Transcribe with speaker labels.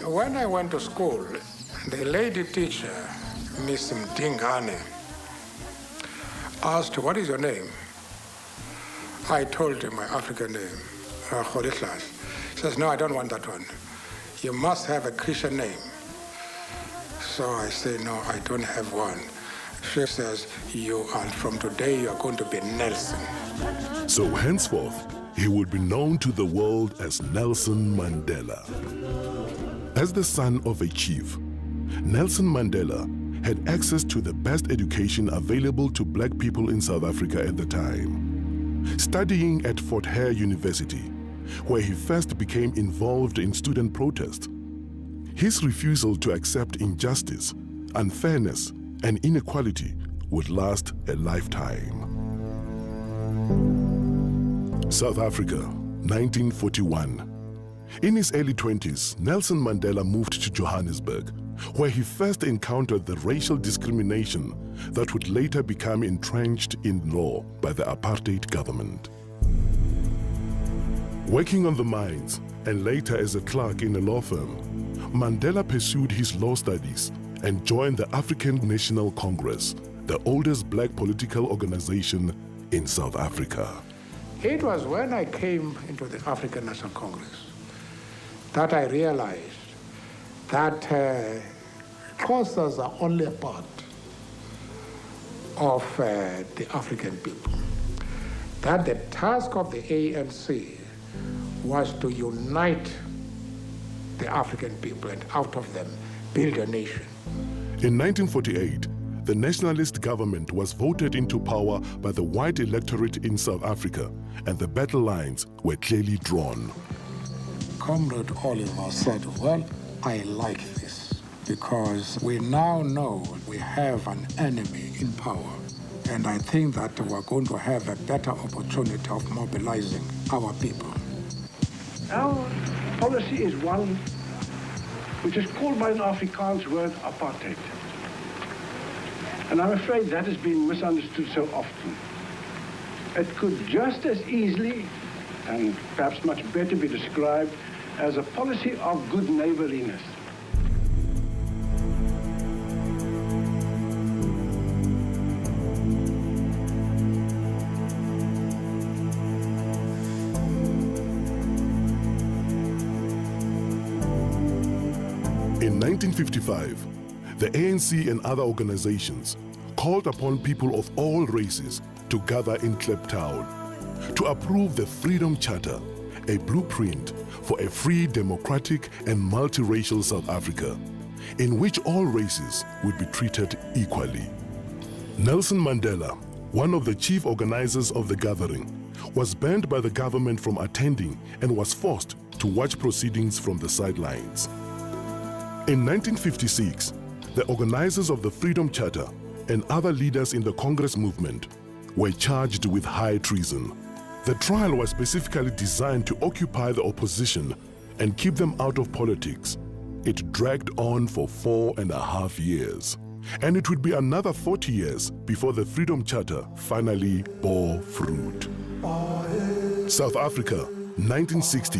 Speaker 1: When I went to school, the lady teacher, Miss Mdingane, asked, "What is your name?" I told him my African name, Kholikhlas. She says, "No, I don't want that one. You must have a Christian name." So I say, "No, I don't have one." She says, from today, you're going to be Nelson.
Speaker 2: So henceforth, he would be known to the world as Nelson Mandela. As the son of a chief, Nelson Mandela had access to the best education available to black people in South Africa at the time. Studying at Fort Hare University, where he first became involved in student protest, his refusal to accept injustice, unfairness, and inequality would last a lifetime. South Africa, 1941. In his early 20s, Nelson Mandela moved to Johannesburg, where he first encountered the racial discrimination that would later become entrenched in law by the apartheid government. Working on the mines and later as a clerk in a law firm, Mandela pursued his law studies and joined the African National Congress, the oldest black political organization in South Africa.
Speaker 1: It was when I came into the African National Congress that I realized that Xhosas are only a part of the African people. That the task of the ANC was to unite the African people and out of them build a nation.
Speaker 2: In 1948, the nationalist government was voted into power by the white electorate in South Africa, and the battle lines were clearly drawn.
Speaker 1: Comrade Oliver said, "Well, I like this because we now know we have an enemy in power, and I think that we're going to have a better opportunity of mobilizing our people."
Speaker 3: Our policy is one which is called by an Afrikaans word apartheid. And I'm afraid that has been misunderstood so often. It could just as easily, and perhaps much better, be described as a policy of good neighborliness.
Speaker 2: In 1955, the ANC and other organizations called upon people of all races to gather in Kliptown to approve the Freedom Charter, a blueprint for a free, democratic, and multiracial South Africa, in which all races would be treated equally. Nelson Mandela, one of the chief organizers of the gathering, was banned by the government from attending and was forced to watch proceedings from the sidelines. In 1956, the organizers of the Freedom Charter and other leaders in the Congress movement were charged with high treason. The trial was specifically designed to occupy the opposition and keep them out of politics. It dragged on for 4.5 years, and it would be another 40 years before the Freedom Charter finally bore fruit. South Africa, 1960.